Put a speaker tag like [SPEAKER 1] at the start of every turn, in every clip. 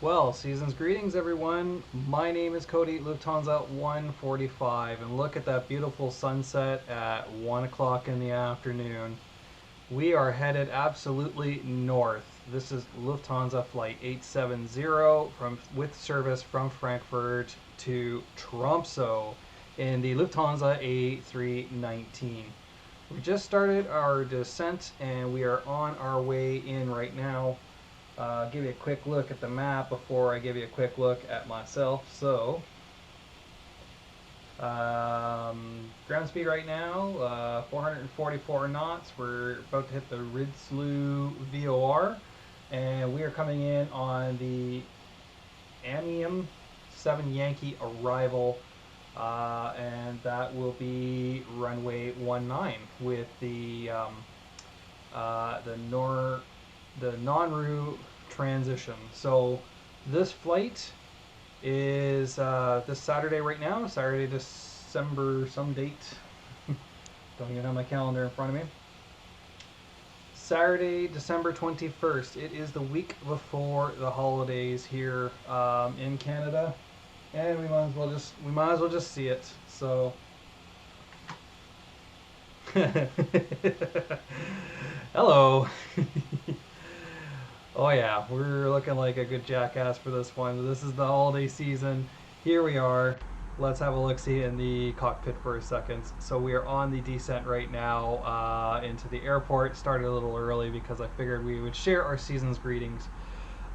[SPEAKER 1] Well, season's greetings, everyone. My name is Cody, Lufthansa 145, and look at that beautiful sunset at 1 o'clock in the afternoon. We are headed absolutely north. This is Lufthansa Flight 870 with service from Frankfurt to Tromsø in the Lufthansa A319. We just started our descent and we are on our way in right now. Give you a quick look at the map before I give you a quick look at myself. So, ground speed right now, 444 knots. We're about to hit the Ridslew VOR, and we are coming in on the Amiens 7 Yankee arrival, and that will be runway 19 with the non-route transition. So this flight is this Saturday right now, Saturday, December some date. Don't even have my calendar in front of me. Saturday, December 21st. It is the week before the holidays here in Canada, and we might as well just see it. So hello. Oh yeah, we're looking like a good jackass for this one. This is the holiday season. Here we are. Let's have a look-see in the cockpit for a second. So we are on the descent right now into the airport. Started a little early because I figured we would share our season's greetings.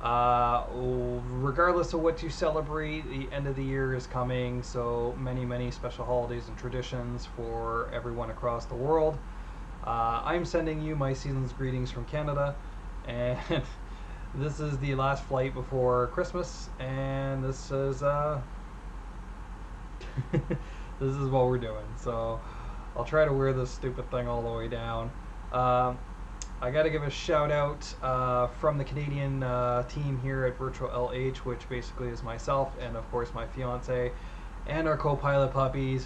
[SPEAKER 1] Regardless of what you celebrate, the end of the year is coming, so many special holidays and traditions for everyone across the world. I'm sending you my season's greetings from Canada, and this is the last flight before Christmas, and this is this is what we're doing. So I'll try to wear this stupid thing all the way down. I got to give a shout out from the Canadian team here at Virtual LH, which basically is myself and of course my fiance and our co-pilot puppies,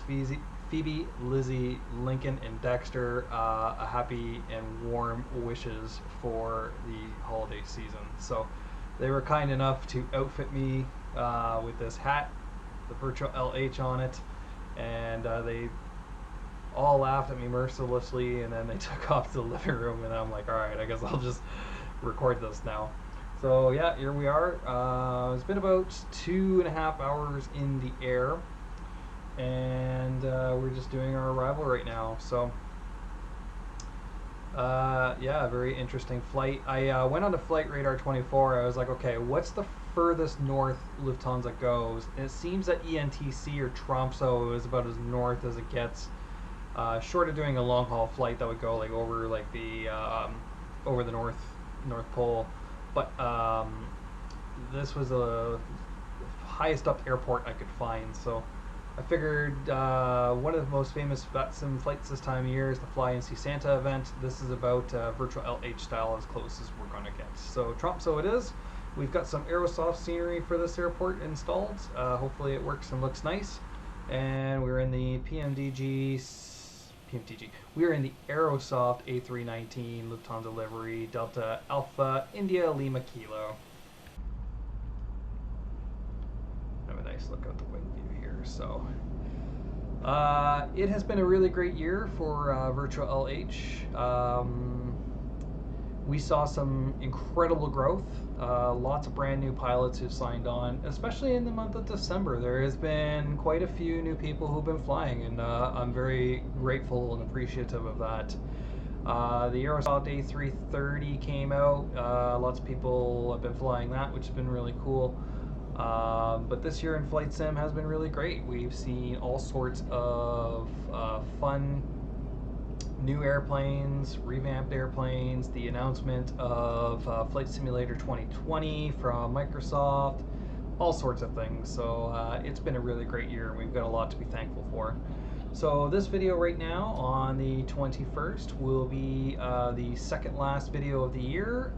[SPEAKER 1] Phoebe, Lizzie, Lincoln, and Dexter. A happy and warm wishes for the holiday season. So they were kind enough to outfit me with this hat, the Virtual LH on it, and they all laughed at me mercilessly, and then they took off to the living room, and I'm like, alright, I guess I'll just record this now. So yeah, here we are. It's been about 2.5 hours in the air, and we're just doing our arrival right now. So yeah, very interesting flight. I went on to Flight Radar 24. I was like, okay, what's the furthest north Lufthansa goes? And it seems that ENTC or Tromsø is about as north as it gets. Short of doing a long haul flight that would go like over like the over the North Pole, but this was the highest up airport I could find. So I figured one of the most famous VATSIM flights this time of year is the Fly and See Santa event. This is about Virtual LH style, as close as we're going to get. So Tromsø it is. We've got some Aerosoft scenery for this airport installed. Hopefully it works and looks nice. And we're in the we are in the Aerosoft A319 Lufthansa livery, Delta Alpha India Lima Kilo. Have a nice look out the wing view here. So it has been a really great year for Virtual LH. We saw some incredible growth. Lots of brand new pilots who signed on, especially in the month of December. There has been quite a few new people who've been flying, and I'm very grateful and appreciative of that. The Aerosoft A330 came out. Lots of people have been flying that, which has been really cool. But this year in Flight Sim has been really great. We've seen all sorts of fun new airplanes, revamped airplanes, the announcement of Flight Simulator 2020 from Microsoft, all sorts of things. So it's been a really great year, and we've got a lot to be thankful for. So this video right now on the 21st will be the second last video of the year.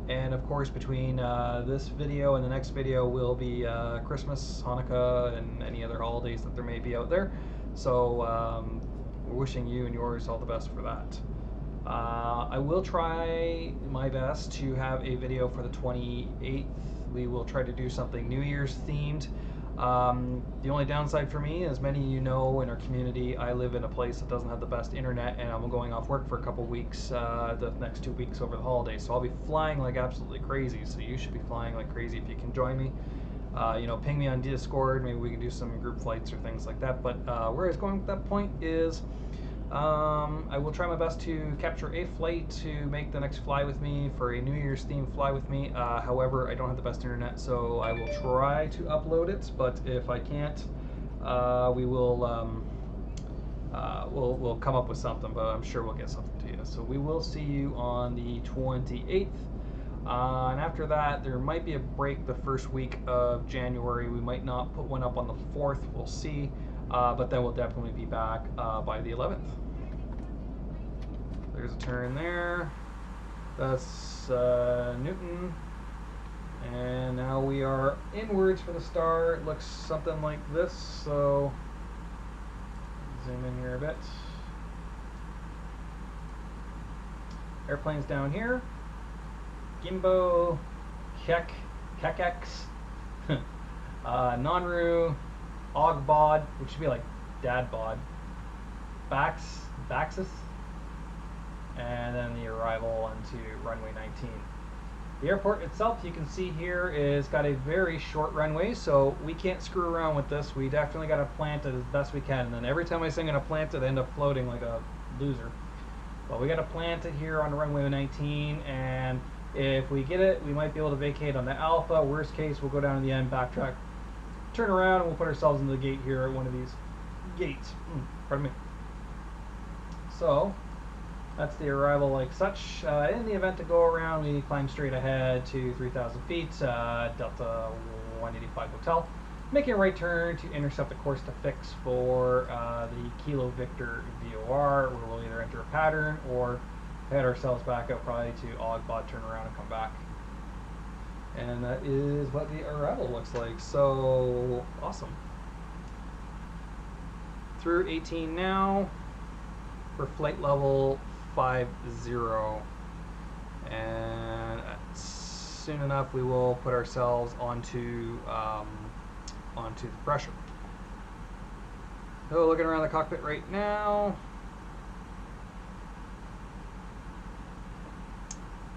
[SPEAKER 1] And of course, between this video and the next video will be Christmas, Hanukkah, and any other holidays that there may be out there. So we're wishing you and yours all the best for that. I will try my best to have a video for the 28th. We will try to do something New Year's themed. The only downside for me, as many of you know in our community, I live in a place that doesn't have the best internet, and I'm going off work for a couple weeks, the next 2 weeks over the holidays. So I'll be flying like absolutely crazy. So you should be flying like crazy if you can join me. You know, ping me on Discord. Maybe we can do some group flights or things like that. But where I was going with that point is, I will try my best to capture a flight to make the next fly with me for a New Year's themed fly with me. However, I don't have the best internet, so I will try to upload it. But if I can't, we will we'll come up with something. But I'm sure we'll get something to you. So we will see you on the 28th. And after that, there might be a break the first week of January. We might not put one up on the 4th. We'll see. But then we'll definitely be back by the 11th. There's a turn there. That's Newton. And now we are inwards for the star. It looks something like this. So zoom in here a bit. Airplane's down here. Gimbo, Kekex, Nonru, Ogbod, which should be like Dad Bod, Baxis, and then the arrival onto runway 19. The airport itself, you can see here, is got a very short runway, so we can't screw around with this. We definitely got to plant it as best we can, and then every time I say I'm going to plant it, I end up floating like a loser. But we got to plant it here on runway 19, and if we get it, we might be able to vacate on the Alpha. Worst case, we'll go down to the end, backtrack, turn around, and we'll put ourselves into the gate here at one of these gates. Pardon me. So that's the arrival like such. In the event to go around, we climb straight ahead to 3,000 feet, Delta 185 Hotel, making a right turn to intercept the course to fix for the Kilo Victor VOR, where we'll either enter a pattern or head ourselves back out probably to Ogbod, turn around and come back. And that is what the arrival looks like. So awesome. Through 18 now for flight level 50. And soon enough we will put ourselves onto the pressure. So looking around the cockpit right now.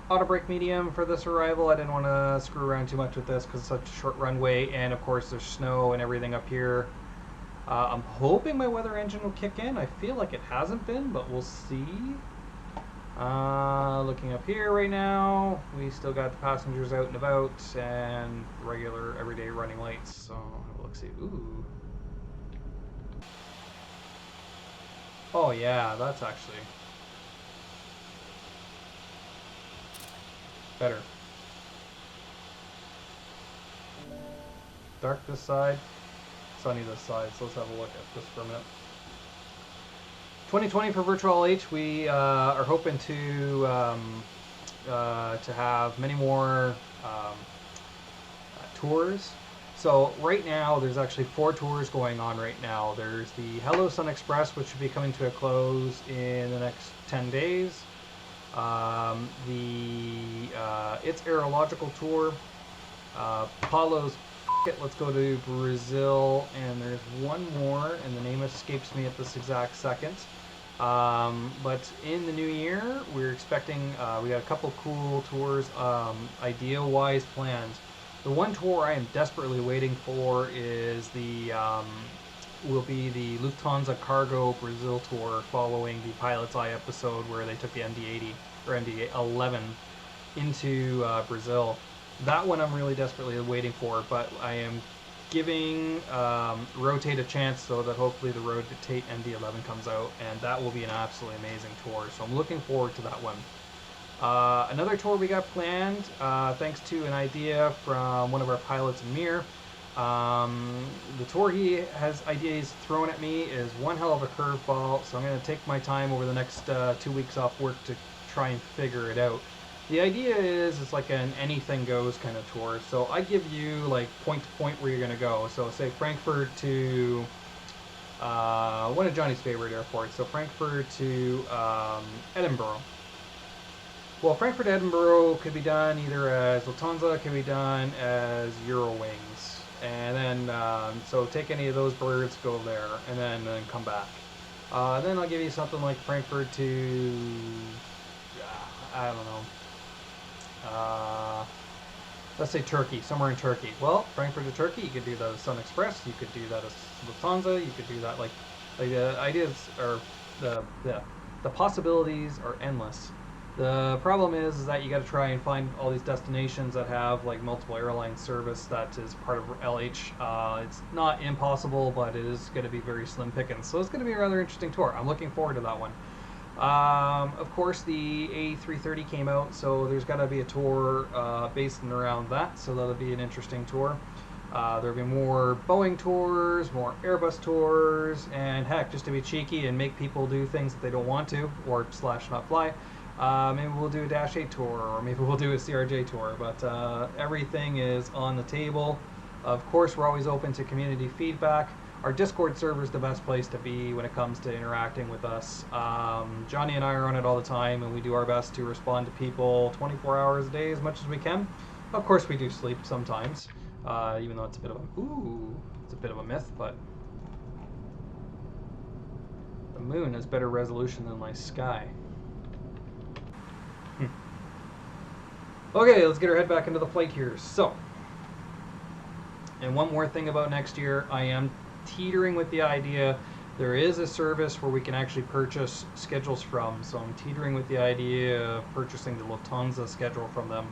[SPEAKER 1] Auto brake medium for this arrival. I didn't want to screw around too much with this because it's such a short runway, and of course there's snow and everything up here. I'm hoping my weather engine will kick in. I feel like it hasn't been, but we'll see. Looking up here right now, we still got the passengers out and about and regular everyday running lights. So let's see. Ooh. Oh yeah, that's actually better. Dark this side, sunny this side. So let's have a look at this for a minute. 2020 for Virtual LH, we are hoping to have many more tours. So right now there's actually 4 tours going on right now. There's the Hello Sun Express, which should be coming to a close in the next 10 days. It's Aerological Tour, Paulo's Let's Go to Brazil, and there's one more, and the name escapes me at this exact second. But in the new year, we're expecting, we got a couple cool tours, idea-wise planned. The one tour I am desperately waiting for is will be the Lufthansa Cargo Brazil tour, following the Pilot's Eye episode where they took the MD-80 or MD-11 into Brazil. That one I'm really desperately waiting for, but I am giving Rotate a chance so that hopefully the Rotate MD-11 comes out, and that will be an absolutely amazing tour. So I'm looking forward to that one. Another tour we got planned, thanks to an idea from one of our pilots, Amir. The tour he's thrown at me is one hell of a curveball, so I'm going to take my time over the next 2 weeks off work to try and figure it out. The idea is it's like an anything goes kind of tour. So I give you like point to point where you're going to go. So say Frankfurt to one of Johnny's favorite airports. So Frankfurt to Edinburgh. Well, Frankfurt to Edinburgh could be done either as Lufthansa, could be done as Eurowings. And then, so take any of those birds, go there, and then come back. Then I'll give you something like Frankfurt to, I don't know, let's say Turkey, somewhere in Turkey. Well, Frankfurt to Turkey, you could do that as Sun Express, you could do that as Lufthansa, you could do that like the ideas are, the possibilities are endless. The problem is that you got to try and find all these destinations that have like multiple airline service that is part of LH. It's not impossible, but it is going to be very slim pickings. So it's going to be a rather interesting tour. I'm looking forward to that one. Of course, the A330 came out, so there's got to be a tour based around that. So that'll be an interesting tour. There'll be more Boeing tours, more Airbus tours, and heck, just to be cheeky and make people do things that they don't want to, or / not fly. Maybe we'll do a Dash 8 tour, or maybe we'll do a CRJ tour, but everything is on the table. Of course, we're always open to community feedback. Our Discord server is the best place to be when it comes to interacting with us. Johnny and I are on it all the time, and we do our best to respond to people 24 hours a day as much as we can. Of course, we do sleep sometimes, even though it's a bit of a myth, but the moon has better resolution than my sky. Okay, let's get our head back into the flight here. So, and one more thing about next year, I am teetering with the idea there is a service where we can actually purchase schedules from. So I'm teetering with the idea of purchasing the Lufthansa schedule from them,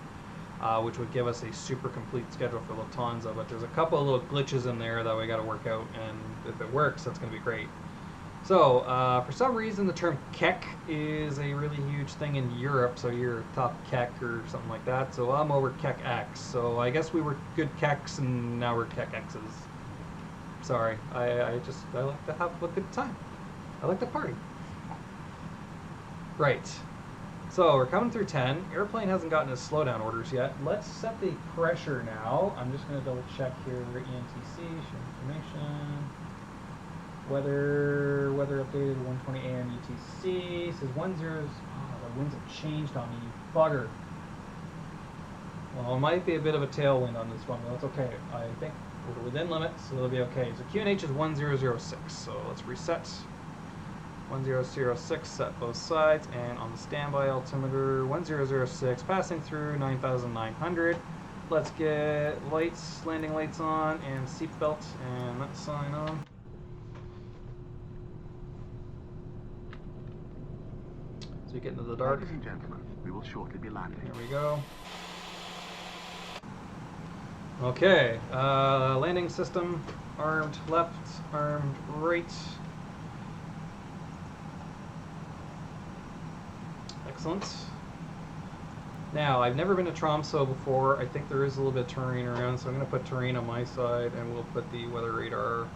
[SPEAKER 1] which would give us a super complete schedule for Lufthansa. But there's a couple of little glitches in there that we got to work out, and if it works, that's going to be great. So, for some reason, the term Kek is a really huge thing in Europe, so you're top Kek or something like that. So I'm over Kek X. So I guess we were good Keks, and now we're Kek X's. Sorry, I like to have a good time. I like to party. Right. So we're coming through 10. Airplane hasn't gotten his slowdown orders yet. Let's set the pressure now. I'm just going to double check here. ENTC, show information. Weather updated 1:20 a.m. UTC. Says 10. Oh, the winds have changed on me, you bugger. Well, it might be a bit of a tailwind on this one, but that's okay. I think we're within limits, so it'll be okay. So QNH is 1006. So let's reset. 1006, set both sides, and on the standby altimeter 1006, passing through 9,900. Let's get lights, landing lights on, and seatbelt, and that sign on. So you get into the dark.
[SPEAKER 2] Ladies and gentlemen, we will shortly be landing.
[SPEAKER 1] Here we go. Okay, landing system, armed left, armed right. Excellent. Now, I've never been to Tromsø before. I think there is a little bit of terrain around, so I'm going to put terrain on my side, and we'll put the weather radar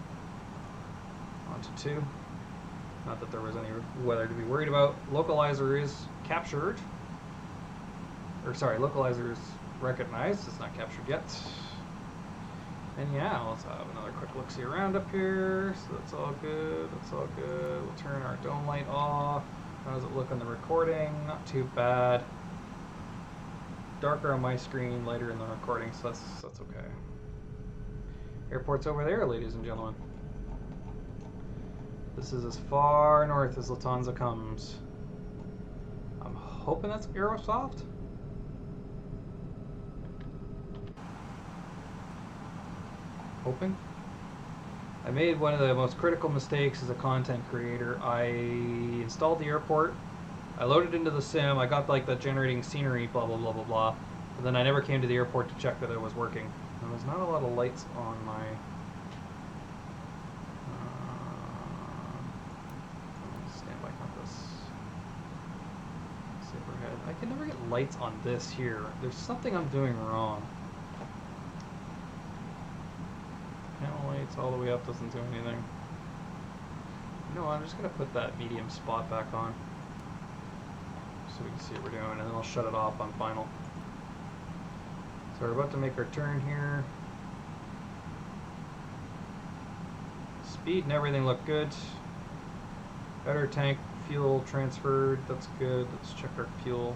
[SPEAKER 1] onto 2. Not that there was any weather to be worried about. Localizer is captured. Or sorry, localizer is recognized. It's not captured yet. And yeah, let's have another quick look-see around up here. So that's all good. That's all good. We'll turn our dome light off. How does it look on the recording? Not too bad. Darker on my screen, lighter in the recording, so that's okay. Airport's over there, ladies and gentlemen. This is as far north as Lufthansa comes. I'm hoping that's Aerosoft. Hoping. I made one of the most critical mistakes as a content creator. I installed the airport, I loaded into the sim, I got like the generating scenery, blah blah blah blah blah, but then I never came to the airport to check that it was working. And there's not a lot of lights on my standby compass. Overhead. I can never get lights on this here. There's something I'm doing wrong. Panel lights all the way up doesn't do anything. No, I'm just going to put that medium spot back on so we can see what we're doing, and then I'll shut it off on final. So we're about to make our turn here. speed and everything looked good. Outer tank fuel transferred, that's good. Let's check our fuel.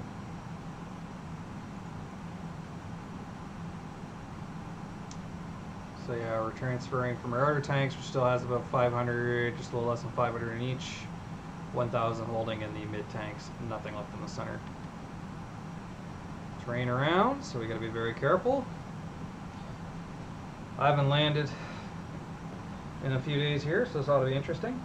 [SPEAKER 1] So yeah, we're transferring from our outer tanks, which still has about 500, just a little less than 500 in each. 1,000 holding in the mid tanks, nothing left in the center. Terrain around, so we gotta be very careful. I haven't landed in a few days here, so this ought to be interesting.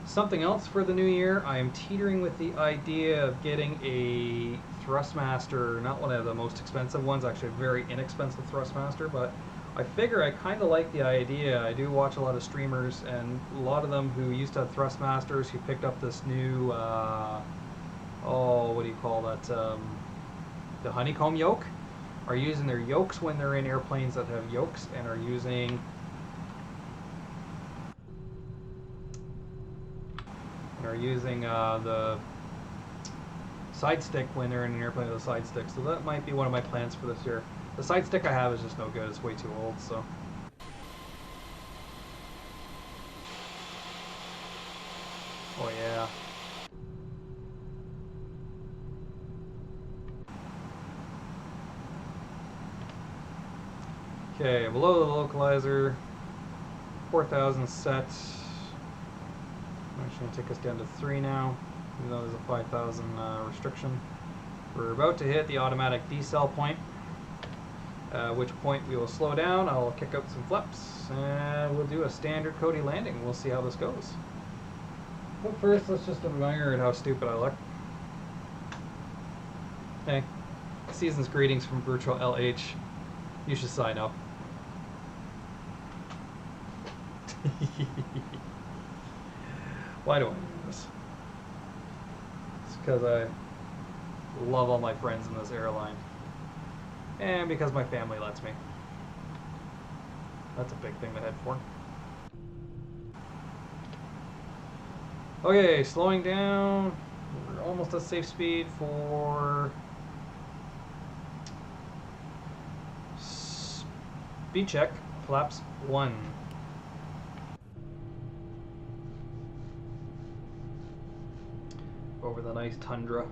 [SPEAKER 1] Something else for the new year, I am teetering with the idea of getting a Thrustmaster, not one of the most expensive ones, actually a very inexpensive Thrustmaster, but I figure I kind of like the idea. I do watch a lot of streamers, and a lot of them who used to have Thrustmasters who picked up this new, what do you call that, the honeycomb yoke, are using their yokes when they're in airplanes that have yokes, and are using the side stick when they're in an airplane with a side stick. So that might be one of my plans for this year. The side stick I have is just no good. It's way too old, so. Oh yeah. Okay, below the localizer, 4,000 set. I'm actually going to take us down to 3 now, even though there's a 5,000 restriction. We're about to hit the automatic decel point, at which point we will slow down. I'll kick out some flaps, and we'll do a standard Cody landing. We'll see how this goes. But first, let's just admire at how stupid I look. Hey, season's greetings from Virtual LH. You should sign up. Why do I do this? It's because I love all my friends in this airline. And because my family lets me. That's a big thing to head for. Okay, slowing down. We're almost at safe speed for speed check, flaps 1. Over the nice tundra.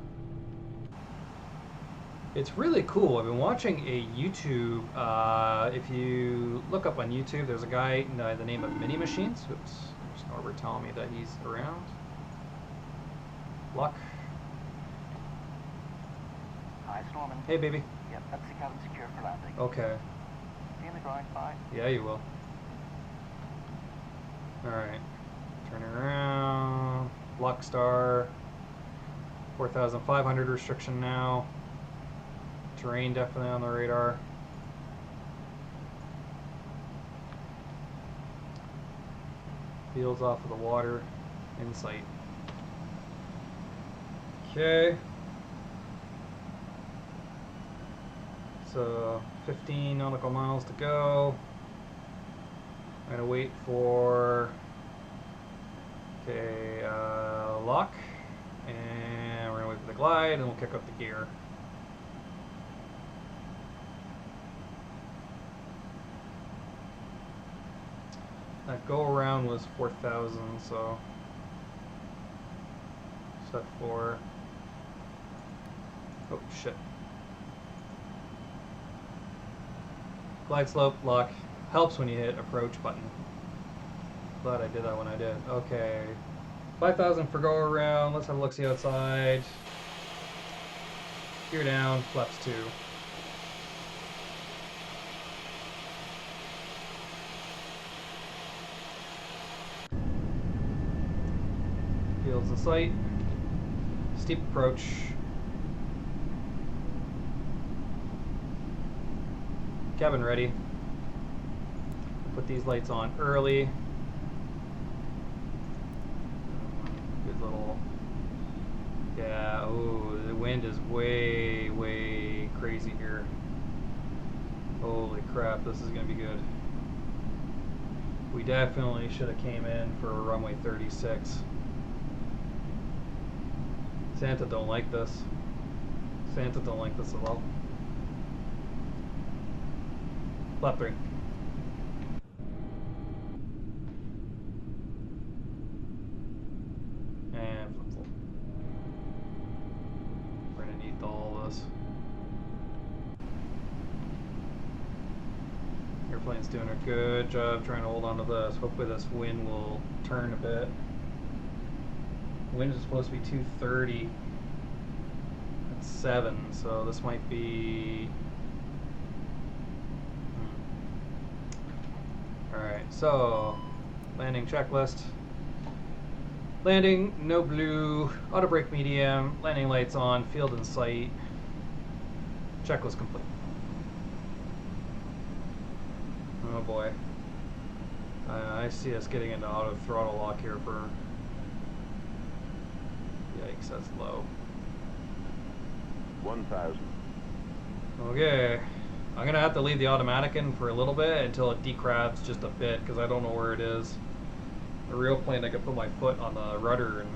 [SPEAKER 1] It's really cool. I've been watching a YouTube, if you look up on YouTube, there's a guy by the name of Mini Machines. Oops, there's Norbert telling me that he's around. Luck.
[SPEAKER 3] Hi, Stormin.
[SPEAKER 1] Hey, baby.
[SPEAKER 3] Yep, that's the cabin secure for landing.
[SPEAKER 1] Okay.
[SPEAKER 3] See you in the ground, bye.
[SPEAKER 1] Yeah, you will. Alright. Turning around. Luck star. 4,500 restriction now. Terrain definitely on the radar. Fields off of the water. In sight. Okay. So 15 nautical miles to go. I'm gonna wait for lock, and we're gonna wait for the glide, and we'll kick up the gear. That go around was 4,000, so set for. Oh shit. Glide slope, lock. Helps when you hit approach button. Glad I did that when I did. Okay. 5,000 for go around. Let's have a look see outside. Gear down, flaps 2. Fields in sight. Steep approach. Cabin ready. Put these lights on early. Good little. Yeah, oh, the wind is way, way crazy here. Holy crap, this is gonna be good. We definitely should have came in for runway 36. Santa don't like this. Santa don't like this at all. Flap 3. beat all this. Airplane's doing a good job trying to hold on to this. Hopefully this wind will turn a bit. Wind is supposed to be 230 at 7, so this might be... Alright, so landing checklist. Landing, no blue, auto brake medium, landing lights on, field in sight. Checklist complete. Oh boy. I see us getting into auto throttle lock here for... Yikes, that's low.
[SPEAKER 4] 1,000.
[SPEAKER 1] Okay. I'm gonna have to leave the automatic in for a little bit until it decrabs just a bit, because I don't know where it is. A real plane, I could put my foot on the rudder and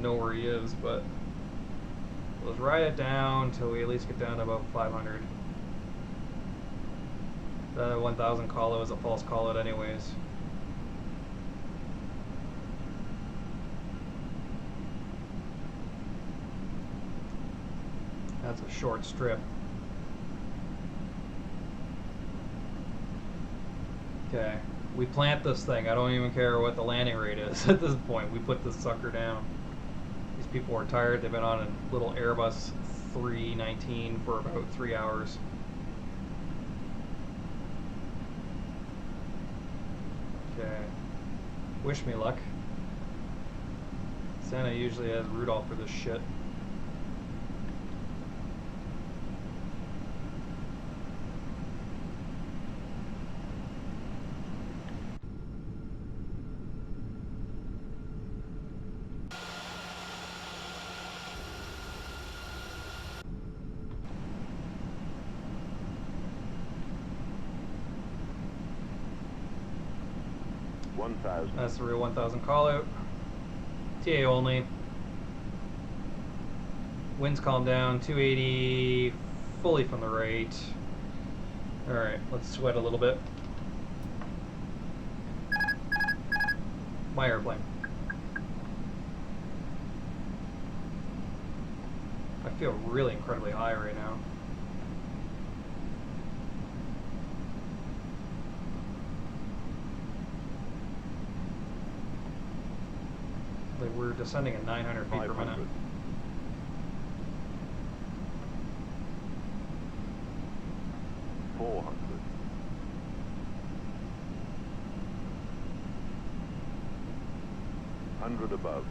[SPEAKER 1] know where he is, but let's ride it down until we at least get down to about 500. The 1,000 call out is a false call out anyways. That's a short strip. Okay, we plant this thing. I don't even care what the landing rate is at this point. We put this sucker down. These people are tired. They've been on a little Airbus 319 for about 3 hours. Okay, wish me luck. Santa usually has Rudolph for this shit. That's the real 1,000 call out. TA only. Winds calm down. 280 fully from the right. Alright, let's sweat a little bit. My airplane. I feel really incredibly high right now. Like we're descending at 900 feet per minute.
[SPEAKER 4] 400. 100 above.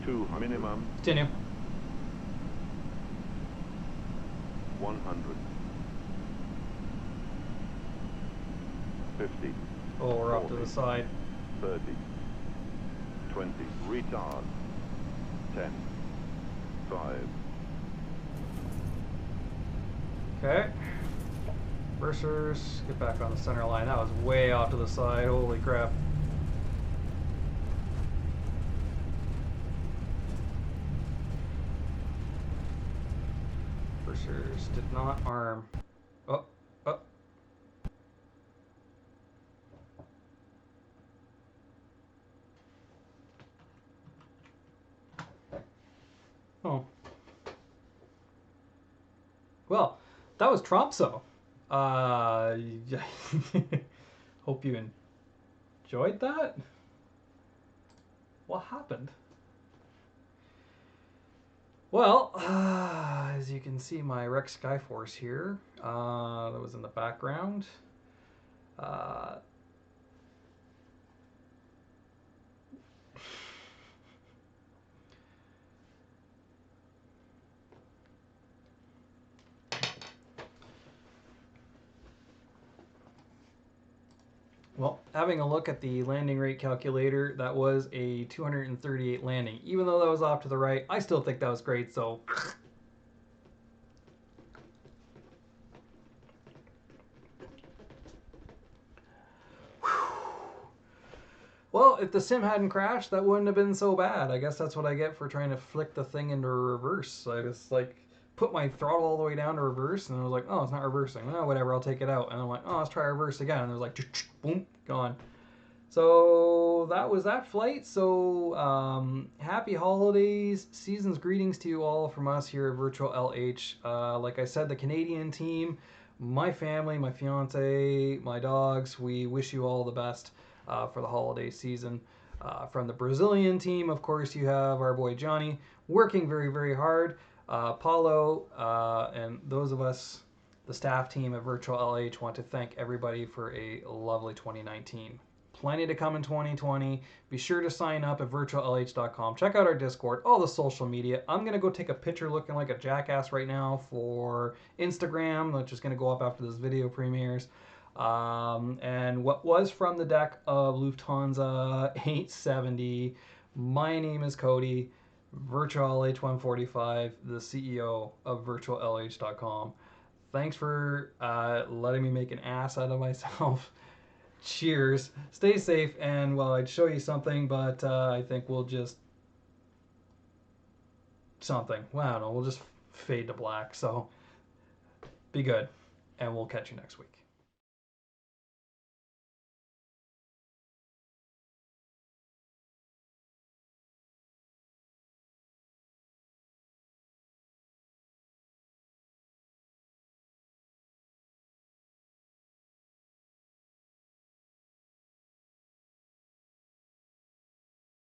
[SPEAKER 4] 200 minimum.
[SPEAKER 1] Continue.
[SPEAKER 4] 100. 50.
[SPEAKER 1] Oh, we're off to the side.
[SPEAKER 4] 30. 20. Retard. 10. 5.
[SPEAKER 1] Okay. Reversers, get back on the center line. That was way off to the side. Holy crap. Reversers did not arm. Oh, oh. Oh. Well, that was Tromsø. Hope you enjoyed that. What happened? Well, as you can see, my Rex Skyforce here, that was in the background. Well, having a look at the landing rate calculator, that was a 238 landing. Even though that was off to the right, I still think that was great, so... Well, if the sim hadn't crashed, that wouldn't have been so bad. I guess that's what I get for trying to flick the thing into reverse. I just, like, put my throttle all the way down to reverse, and I was like, oh, it's not reversing. Oh, whatever, I'll take it out. And I'm like, oh, let's try reverse again. And it was like, boom, gone. So that was that flight. So happy holidays, season's greetings to you all from us here at Virtual LH. Like I said, the Canadian team, my family, my fiance, my dogs, we wish you all the best for the holiday season. From the Brazilian team, of course, you have our boy Johnny working very, very hard. Paulo and those of us, the staff team at Virtual LH, want to thank everybody for a lovely 2019. Plenty to come in 2020. Be sure to sign up at virtuallh.com. Check out our Discord, all the social media. I'm going to go take a picture looking like a jackass right now for Instagram, which is going to go up after this video premieres. And what was from the deck of Lufthansa 870. My name is Cody, Virtual LH145, the CEO of virtuallh.com. Thanks for letting me make an ass out of myself. Cheers. Stay safe, and well, I'd show you something, but I think we'll just something. Well, I don't know. We'll just fade to black. So be good, and we'll catch you next week.